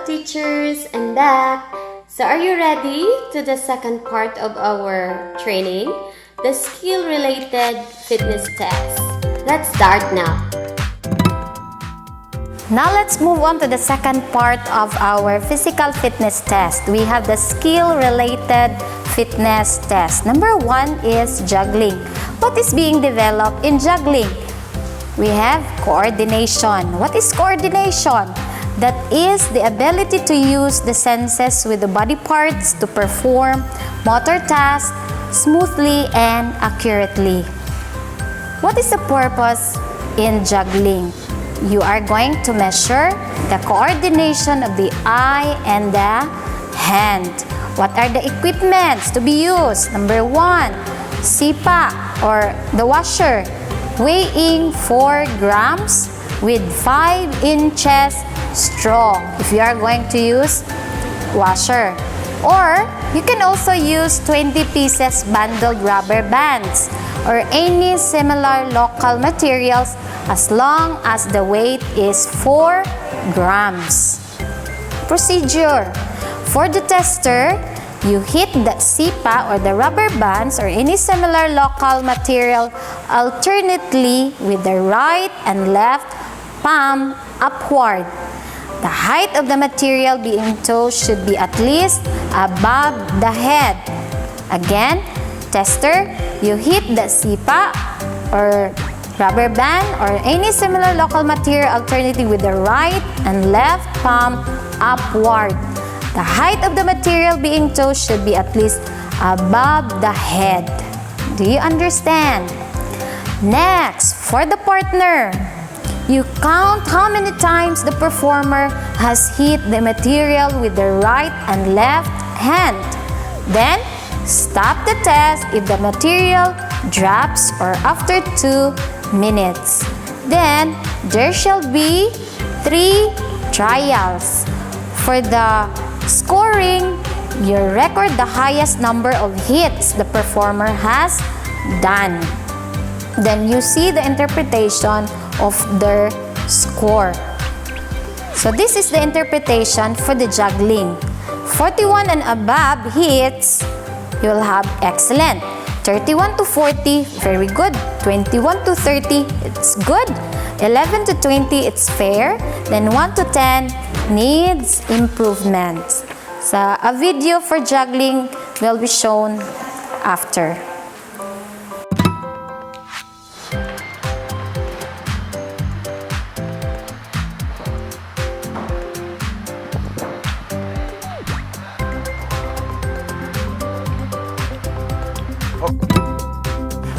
teachers, I'm back. So are you ready to the second part of our training, the skill-related fitness test? Let's start now. Now let's move on to the second part of our physical fitness test. We have the skill-related fitness test. Number 1 is juggling. What is being developed in juggling? We have coordination. What is coordination? That is the ability to use the senses with the body parts to perform motor tasks smoothly and accurately. What is the purpose in juggling? You are going to measure the coordination of the eye and the hand. What are the equipments to be used? Number 1, sipa or the washer, weighing 4 grams with 5 inches strong if you are going to use washer. Or you can also use 20 pieces bundled rubber bands or any similar local materials as long as the weight is 4 grams. Procedure. For the tester, you hit the sipa or the rubber bands or any similar local material alternately with the right and left palm upward. The height of the material being tossed should be at least above the head. Again, tester, you hit the sipa or rubber band or any similar local material alternative with the right and left palm upward. The height of the material being tossed should be at least above the head. Do you understand? Next, for the partner, you count how many times the performer has hit the material with the right and left hand. Then, stop the test if the material drops or after 2 minutes. Then, there shall be 3 trials. For the scoring, you record the highest number of hits the performer has done. Then, you see the interpretation of their score. So, this is the interpretation for the juggling. 41 and above hits, you will have excellent. 31 to 40, very good. 21 to 30, it's good. 11 to 20, it's fair. Then 1 to 10 needs improvements. So, a video for juggling will be shown after.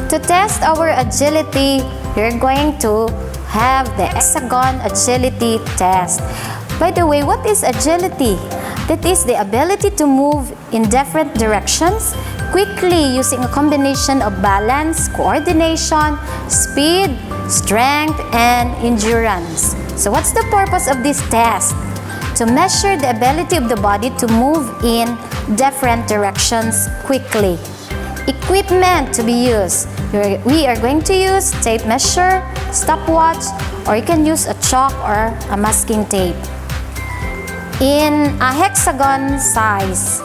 To test our agility, we're going to have the Hexagon agility test. By the way, what is agility? That is the ability to move in different directions quickly using a combination of balance, coordination, speed, strength, and endurance. So what's the purpose of this test? To measure the ability of the body to move in different directions quickly. Equipment to be used. We are going to use tape measure, stopwatch, or you can use a chalk or a masking tape. In a hexagon size,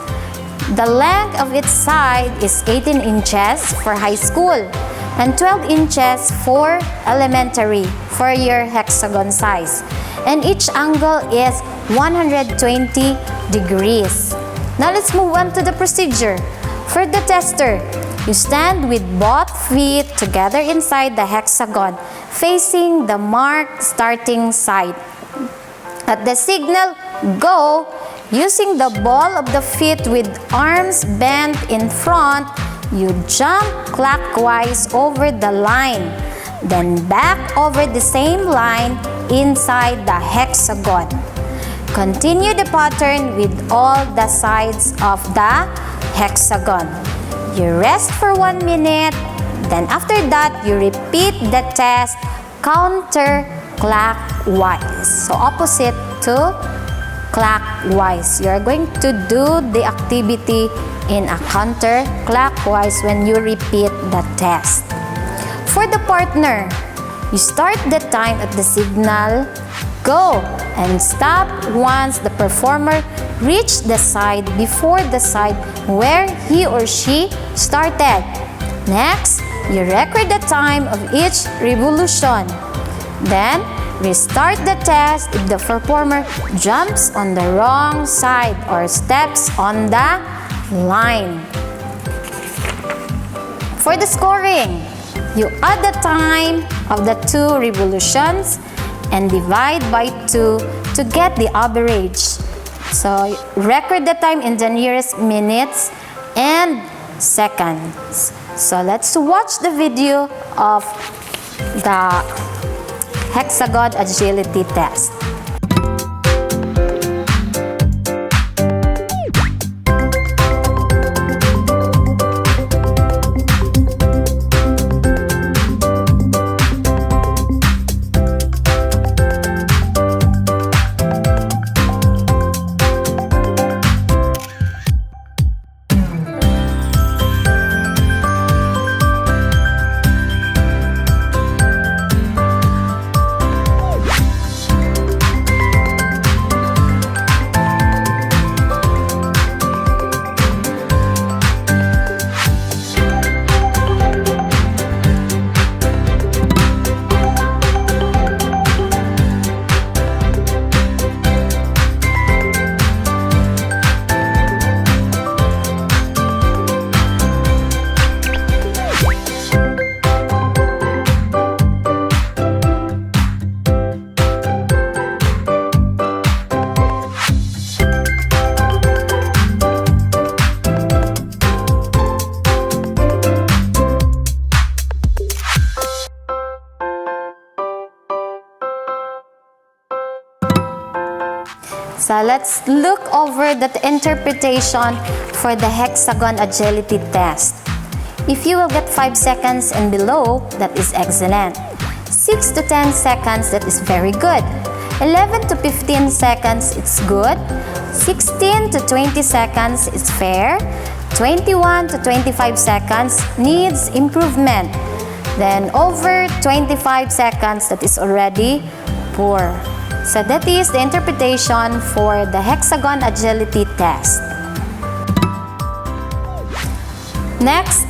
the length of its side is 18 inches for high school and 12 inches for elementary for your hexagon size. And each angle is 120 degrees. Now let's move on to the procedure. For the tester, you stand with both feet together inside the hexagon, facing the marked starting side. At the signal go, using the ball of the feet with arms bent in front, you jump clockwise over the line, then back over the same line inside the hexagon. Continue the pattern with all the sides of the hexagon. You rest for 1 minute, then after that, you repeat the test counterclockwise. So, opposite to clockwise. You are going to do the activity in a counterclockwise when you repeat the test. For the partner, you start the time at the signal go, and stop once the performer reaches the side before the side where he or she started. Next, you record the time of each revolution. Then, restart the test if the performer jumps on the wrong side or steps on the line. For the scoring, you add the time of the 2 revolutions and divide by 2 to get the average. So, record the time in the nearest minutes and seconds. So, let's watch the video of the Hexagon agility test. So let's look over the interpretation for the Hexagon agility test. If you will get 5 seconds and below, that is excellent. 6 to 10 seconds, that is very good. 11 to 15 seconds, it's good. 16 to 20 seconds, it's fair. 21 to 25 seconds, needs improvement. Then over 25 seconds, that is already poor. So that is the interpretation for the Hexagon agility test. Next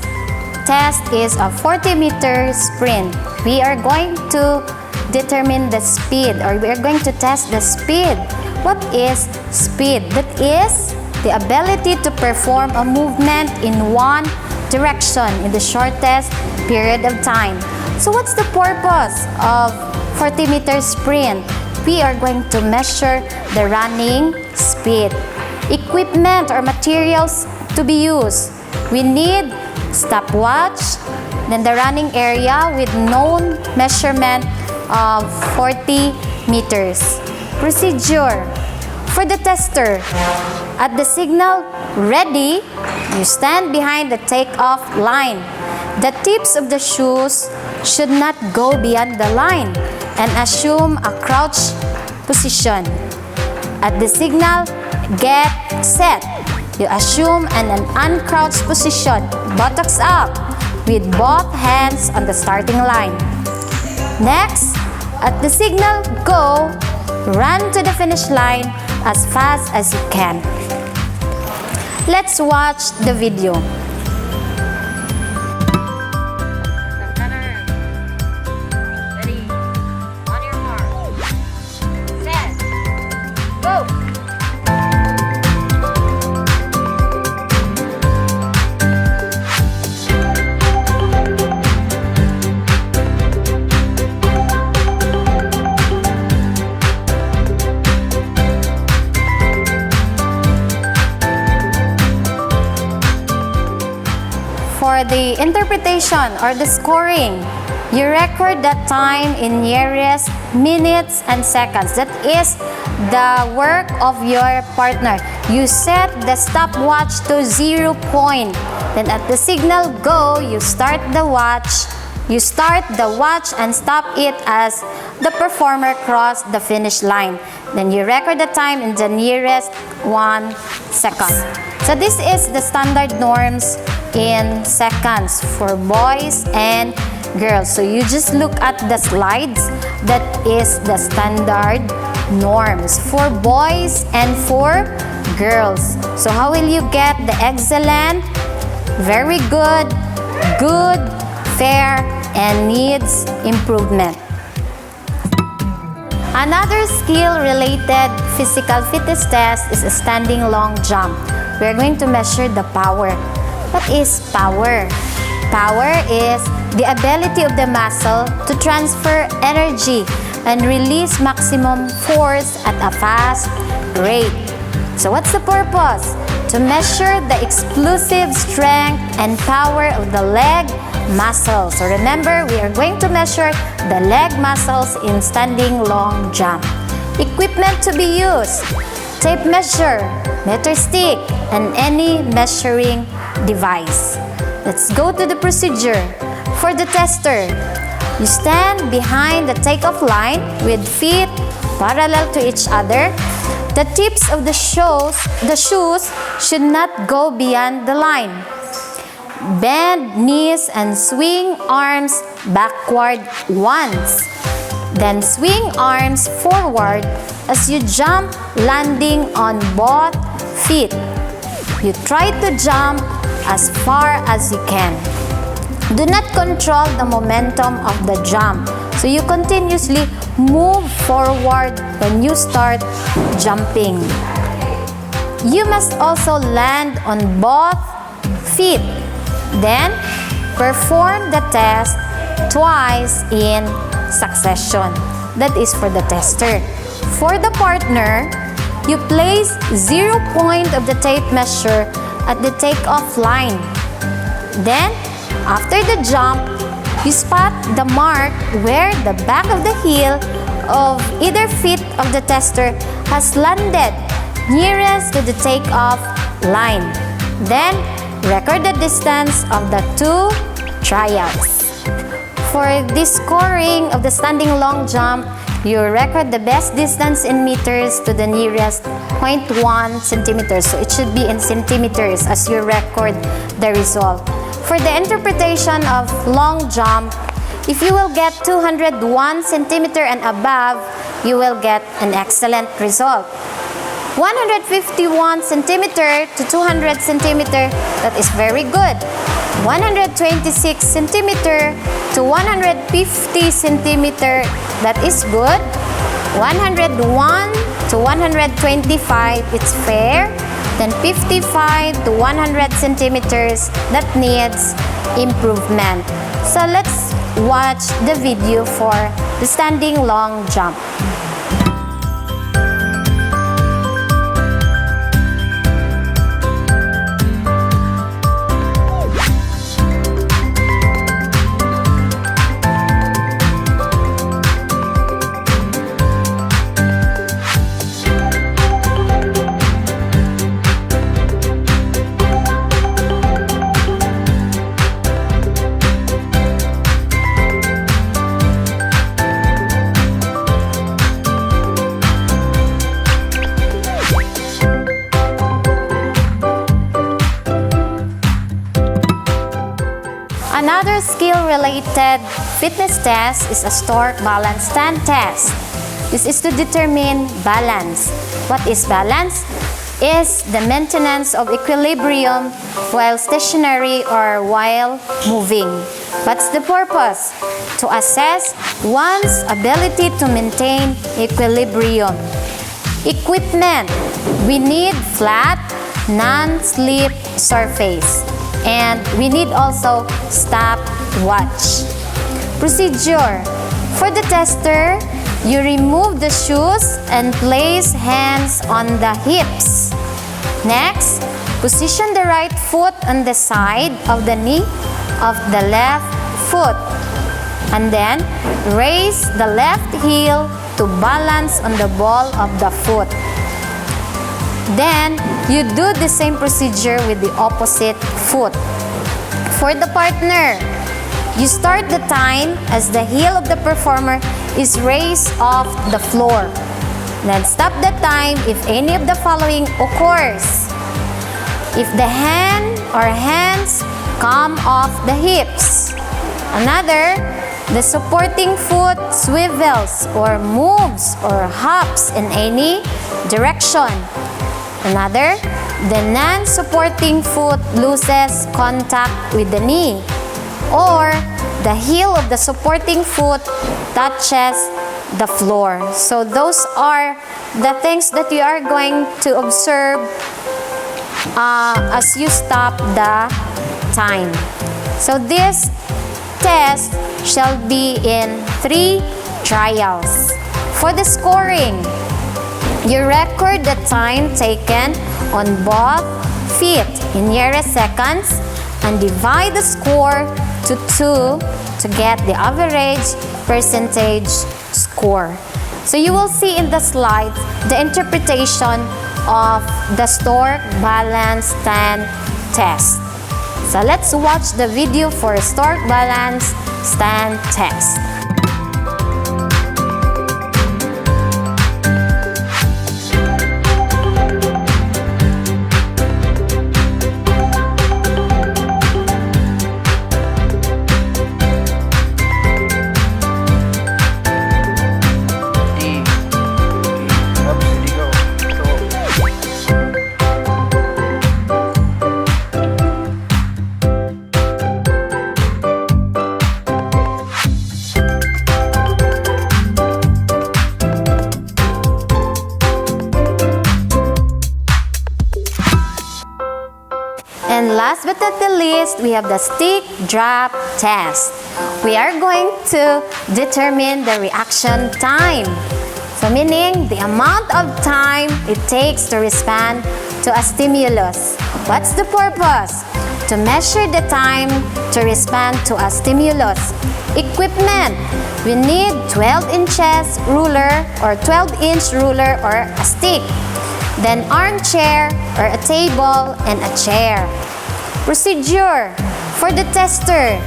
test is a 40-meter sprint. We are going to determine the speed, or we are going to test the speed. What is speed? That is the ability to perform a movement in one direction in the shortest period of time. So what's the purpose of 40-meter sprint? We are going to measure the running speed. Equipment or materials to be used. We need stopwatch, then the running area with known measurement of 40 meters. Procedure. For the tester, at the signal ready, you stand behind the takeoff line. The tips of the shoes should not go beyond the line and assume a crouch position. At the signal, get set. You assume an uncrouched position, buttocks up, with both hands on the starting line. Next, at the signal, go, run to the finish line as fast as you can. Let's watch the video. For the interpretation or the scoring, you record that time in nearest minutes and seconds. That is the work of your partner. You set the stopwatch to 0 point. Then at the signal go, you start the watch. You start the watch and stop it as the performer crossed the finish line. Then you record the time in the nearest 1 second. So this is the standard norms in seconds for boys and girls. So you just look at the slides. That is the standard norms for boys and for girls. So how will you get the excellent, very good, good, fair, and needs improvement? Another skill-related physical fitness test is a standing long jump. We are going to measure the power. What is power? Power is the ability of the muscle to transfer energy and release maximum force at a fast rate. So what's the purpose? To measure the explosive strength and power of the leg muscles. So remember, we are going to measure the leg muscles in standing long jump. Equipment to be used: tape measure, meter stick, and any measuring device. Let's go to the procedure. For the tester, you stand behind the takeoff line with feet parallel to each other. The tips of the shoes should not go beyond the line. Bend knees and swing arms backward once. Then swing arms forward as you jump, landing on both feet. You try to jump as far as you can. Do not control the momentum of the jump. So you continuously move forward when you start jumping. You must also land on both feet. Then, perform the test twice in succession. That is for the tester. For the partner, you place 0 point of the tape measure at the takeoff line. Then, after the jump, you spot the mark where the back of the heel of either feet of the tester has landed nearest to the takeoff line. Then, record the distance of the two trials. For this scoring of the standing long jump, you record the best distance in meters to the nearest 0.1 centimeters. So it should be in centimeters as you record the result. For the interpretation of long jump, if you will get 201 centimeter and above, you will get an excellent result. 151 centimeter to 200 centimeter, that is very good. 126 centimeter to 150 centimeter, that is good. 101 to 125, it's fair. Then 55 to 100 centimeters, that needs improvement. So let's watch the video for the standing long jump. Another skill-related fitness test is a stork balance stand test. This is to determine balance. What is balance? Is the maintenance of equilibrium while stationary or while moving. What's the purpose? To assess one's ability to maintain equilibrium. Equipment. We need flat, non-slip surface. And we need also stopwatch. Procedure. For the tester, you remove the shoes and place hands on the hips. Next, position the right foot on the side of the knee of the left foot. And then, raise the left heel to balance on the ball of the foot. Then, you do the same procedure with the opposite foot. For the partner, you start the time as the heel of the performer is raised off the floor. Then stop the time if any of the following occurs. If the hand or hands come off the hips. Another, the supporting foot swivels or moves or hops in any direction. Another, the non-supporting foot loses contact with the knee, or the heel of the supporting foot touches the floor. So those are the things that you are going to observe as you stop the time. So this test shall be in 3 trials. For the scoring, you record the time taken on both feet in nearest seconds and divide the score to 2 to get the average percentage score. So you will see in the slides the interpretation of the stork balance stand test. So let's watch the video for stork balance stand test. And last but not the least, we have the stick drop test. We are going to determine the reaction time. So meaning the amount of time it takes to respond to a stimulus. What's the purpose? To measure the time to respond to a stimulus. Equipment. We need 12 inches ruler or 12-inch ruler or a stick. Then armchair or a table and a chair. Procedure. For the tester,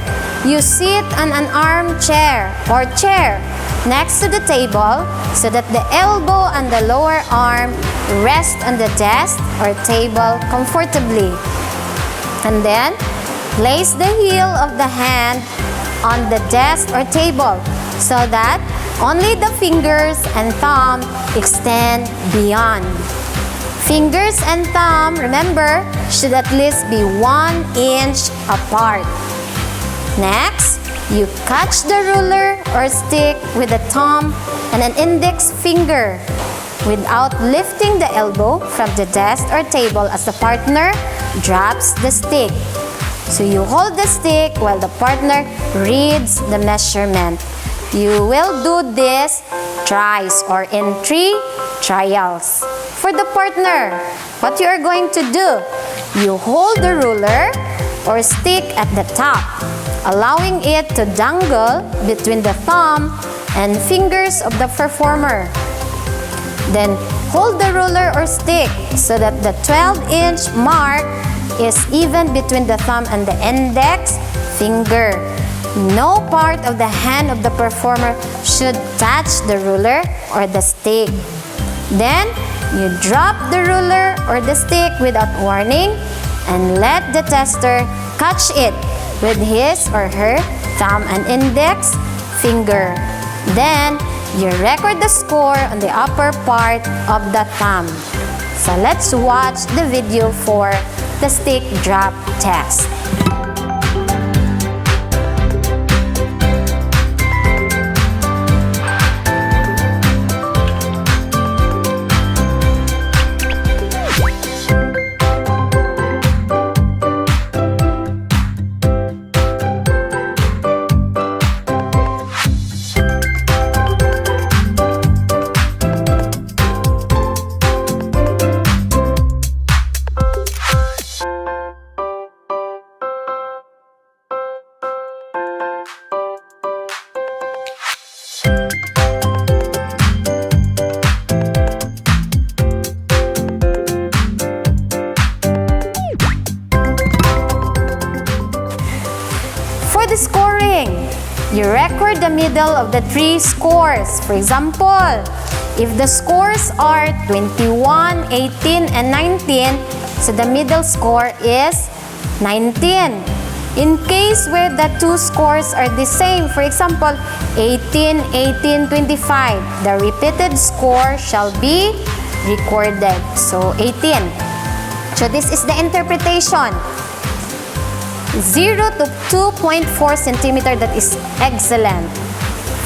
you sit on an armchair or chair next to the table so that the elbow and the lower arm rest on the desk or table comfortably. And then, place the heel of the hand on the desk or table so that only the fingers and thumb extend beyond. Fingers and thumb, remember, should at least be 1 inch apart. Next, you catch the ruler or stick with a thumb and an index finger without lifting the elbow from the desk or table as the partner drops the stick. So you hold the stick while the partner reads the measurement. You will do this thrice or in 3 trials. For the partner, what you are going to do, you hold the ruler or stick at the top, allowing it to dangle between the thumb and fingers of the performer. Then hold the ruler or stick so that the 12-inch mark is even between the thumb and the index finger. No part of the hand of the performer should touch the ruler or the stick. Then, you drop the ruler or the stick without warning and let the tester catch it with his or her thumb and index finger. Then, you record the score on the upper part of the thumb. So let's watch the video for the stick drop test. the scoring. You record the middle of the three scores. For example, if the scores are 21, 18, and 19, so the middle score is 19. In case where the two scores are the same, for example, 18, 18, 25, the repeated score shall be recorded. So, 18. So, this is the interpretation. 0 to 2.4 centimeter, that is excellent.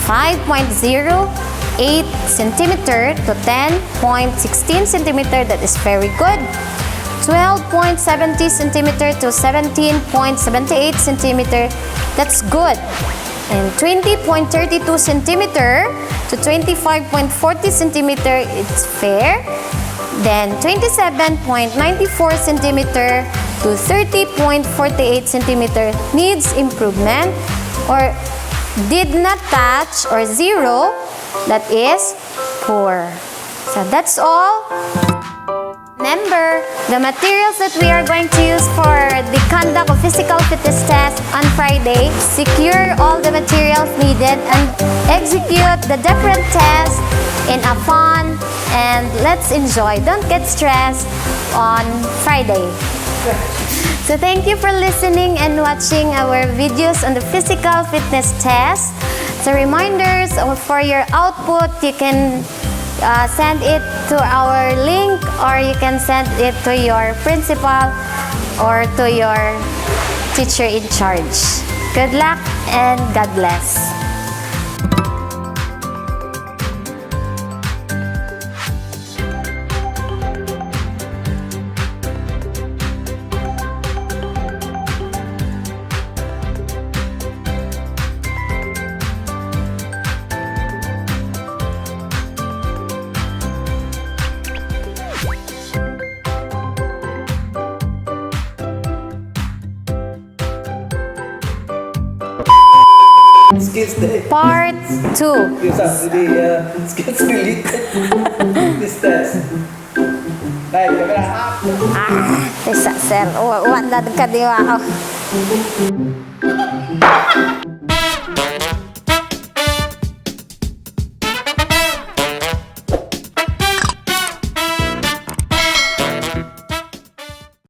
5.08 centimeter to 10.16 centimeter, that is very good. 12.70 centimeter to 17.78 centimeter, that's good. And 20.32 centimeter to 25.40 centimeter, it's fair. Then 27.94 centimeter to 30.48 centimeter needs improvement or did not touch or zero, that is poor. So that's all. Remember, the materials that we are going to use for the conduct of physical fitness test on Friday, secure all the materials needed and execute the different tests in a fun and let's enjoy. Don't get stressed on Friday. So thank you for listening and watching our videos on the physical fitness test. So reminders for your output, you can send it to our link or you can send it to your principal or to your teacher in charge. Good luck and God bless. Skills day. Part 2. Skills related. This test. Right, camera up. Isa, sir. Wala ka di ako.